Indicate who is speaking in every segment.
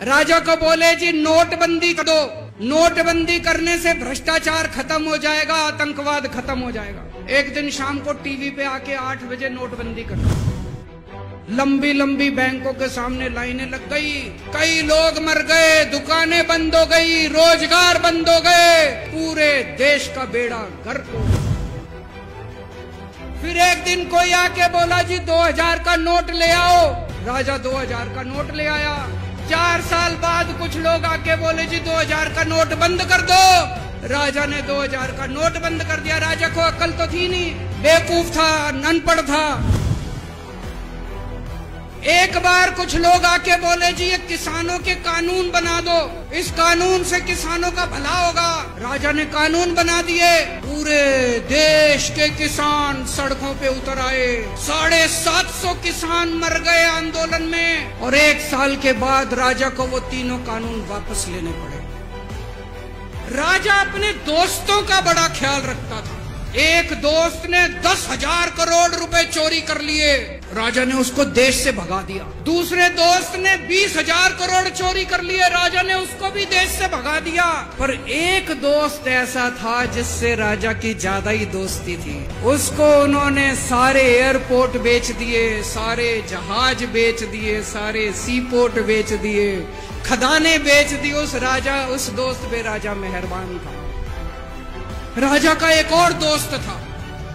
Speaker 1: राजा को बोले जी नोटबंदी कर दो, नोटबंदी करने से भ्रष्टाचार खत्म हो जाएगा, आतंकवाद खत्म हो जाएगा। एक दिन शाम को टीवी पे आके 8 बजे नोटबंदी कर दो। लंबी लंबी बैंकों के सामने लाइनें लग गई, कई लोग मर गए, दुकानें बंद हो गई, रोजगार बंद हो गए, पूरे देश का बेड़ा गर्क हो गया। फिर एक दिन कोई आके बोला जी 2000 का नोट ले आओ। राजा 2000 का नोट ले आया। 4 साल बाद कुछ लोग आके बोले जी 2000 का नोट बंद कर दो। राजा ने 2000 का नोट बंद कर दिया। राजा को अकल तो थी नहीं, बेवकूफ था, अनपढ़ था। एक बार कुछ लोग आके बोले जी ये किसानों के कानून बना दो, इस कानून से किसानों का भला होगा। राजा ने कानून बना दिए। पूरे देश के किसान सड़कों पे उतर आए। 750 किसान मर गए आंदोलन में। और 1 साल के बाद राजा को वो तीनों कानून वापस लेने पड़े। राजा अपने दोस्तों का बड़ा ख्याल रखता था। एक दोस्त ने 10,000 करोड़ रुपए चोरी कर लिए, राजा ने उसको देश से भगा दिया। दूसरे दोस्त ने 20,000 करोड़ चोरी कर लिए, राजा ने उसको भी देश से भगा दिया। पर एक दोस्त ऐसा था जिससे राजा की ज्यादा ही दोस्ती थी। उसको उन्होंने सारे एयरपोर्ट बेच दिए, सारे जहाज बेच दिए, सारे सी पोर्ट बेच दिए, खदानें बेच दी। उस दोस्त पे राजा मेहरबान था। राजा का एक और दोस्त था।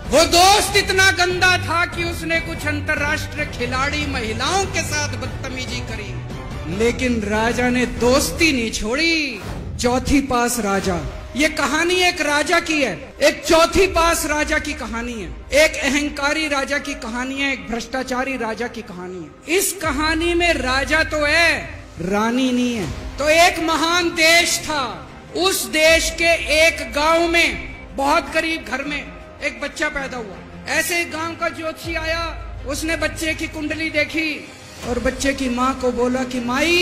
Speaker 1: वो दोस्त इतना गंदा था कि उसने कुछ अंतर्राष्ट्रीय खिलाड़ी महिलाओं के साथ बदतमीजी करी, लेकिन राजा ने दोस्ती नहीं छोड़ी। चौथी पास राजा, ये कहानी एक राजा की है, एक चौथी पास राजा की कहानी है, एक अहंकारी राजा की कहानी है, एक भ्रष्टाचारी राजा की कहानी है। इस कहानी में राजा तो है, रानी नहीं है। तो एक महान देश था। उस देश के एक गांव में बहुत गरीब घर में एक बच्चा पैदा हुआ। ऐसे ही गांव का ज्योतिषी आया, उसने बच्चे की कुंडली देखी और बच्चे की माँ को बोला कि माई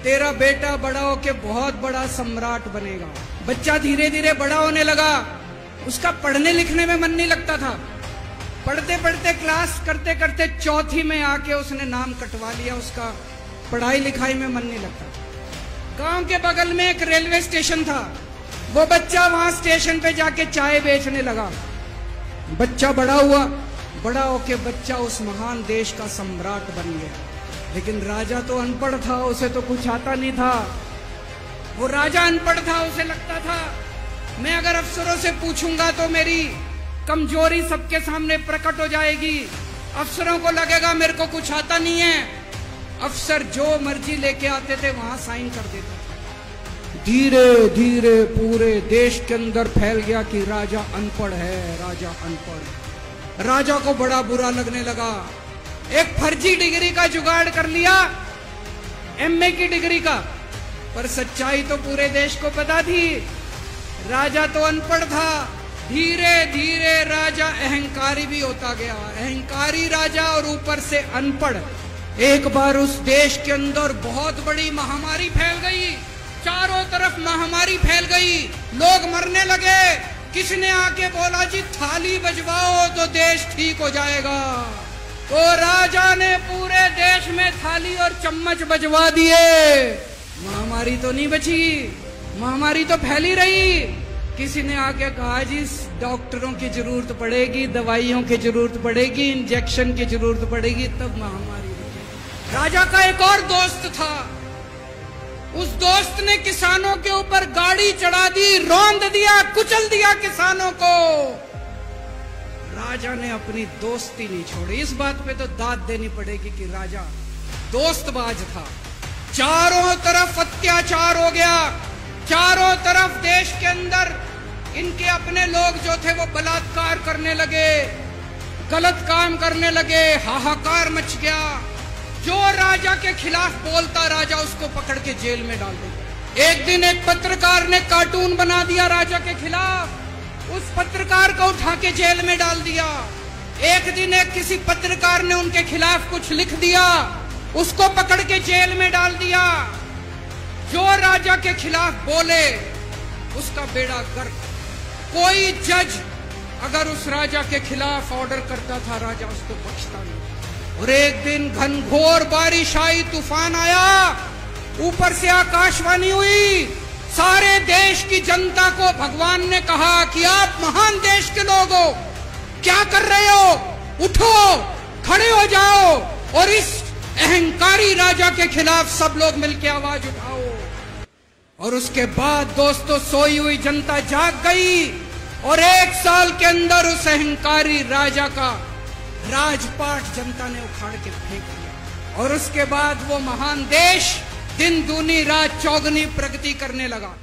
Speaker 1: तेरा बेटा बड़ा होके बहुत बड़ा सम्राट बनेगा। बच्चा धीरे धीरे बड़ा होने लगा। उसका पढ़ने लिखने में मन नहीं लगता था। पढ़ते पढ़ते क्लास करते करते चौथी में आके उसने नाम कटवा लिया। उसका पढ़ाई लिखाई में मन नहीं लगता। गांव के बगल में एक रेलवे स्टेशन था। वो बच्चा वहां स्टेशन पे जाके चाय बेचने लगा। बच्चा बड़ा हुआ, बड़ा होके बच्चा उस महान देश का सम्राट बन गया। लेकिन राजा तो अनपढ़ था, उसे तो कुछ आता नहीं था। वो राजा अनपढ़ था, उसे लगता था मैं अगर अफसरों से पूछूंगा तो मेरी कमजोरी सबके सामने प्रकट हो जाएगी। अफसरों को लगेगा मेरे को कुछ आता नहीं है। अफसर जो मर्जी लेके आते थे वहां साइन कर देते थे। धीरे धीरे पूरे देश के अंदर फैल गया कि राजा अनपढ़ है, राजा अनपढ़। राजा को बड़ा बुरा लगने लगा। एक फर्जी डिग्री का जुगाड़ कर लिया, एमए की डिग्री का। पर सच्चाई तो पूरे देश को पता थी, राजा तो अनपढ़ था। धीरे धीरे राजा अहंकारी भी होता गया। अहंकारी राजा और ऊपर से अनपढ़। एक बार उस देश के अंदर बहुत बड़ी महामारी फैल गई। चारों तरफ महामारी फैल गई, लोग मरने लगे। किसने आके बोला जी थाली बजवाओ तो देश ठीक हो जाएगा। तो राजा ने पूरे देश में थाली और चम्मच बजवा दिए। महामारी तो नहीं बची, महामारी तो फैली रही। किसी ने आके कहा जी डॉक्टरों की जरूरत पड़ेगी, दवाइयों की जरूरत पड़ेगी, इंजेक्शन की जरूरत पड़ेगी, तब महामारी रुकेगी। राजा का एक और दोस्त था। उस दोस्त ने किसानों के ऊपर गाड़ी चढ़ा दी, रौंद दिया, कुचल दिया किसानों को। राजा ने अपनी दोस्ती नहीं छोड़ी। इस बात पे तो दाद देनी पड़ेगी कि राजा दोस्तबाज था। चारों तरफ अत्याचार हो गया। चारों तरफ देश के अंदर इनके अपने लोग जो थे वो बलात्कार करने लगे, गलत काम करने लगे, हाहाकार मच गया। जो राजा के खिलाफ बोलता राजा उसको पकड़ के जेल में डाल दिया। एक दिन एक पत्रकार ने कार्टून बना दिया राजा के खिलाफ, उस पत्रकार को उठा के जेल में डाल दिया। एक दिन एक किसी पत्रकार ने उनके खिलाफ कुछ लिख दिया, उसको पकड़ के जेल में डाल दिया। जो राजा के खिलाफ बोले उसका बेड़ा गर्क। कोई जज अगर उस राजा के खिलाफ ऑर्डर करता था, राजा उसको बख्शता नहीं। और एक दिन घनघोर बारिश आई, तूफान आया। ऊपर से आकाशवाणी हुई, सारे देश की जनता को भगवान ने कहा कि आप महान देश के लोग हो, क्या कर रहे हो, उठो, खड़े हो जाओ और इस अहंकारी राजा के खिलाफ सब लोग मिलकर आवाज उठाओ। और उसके बाद दोस्तों सोई हुई जनता जाग गई और 1 साल के अंदर उस अहंकारी राजा का राजपाट जनता ने उखाड़ के फेंक दिया। और उसके बाद वो महान देश दिन दूनी रात चौगुनी प्रगति करने लगा।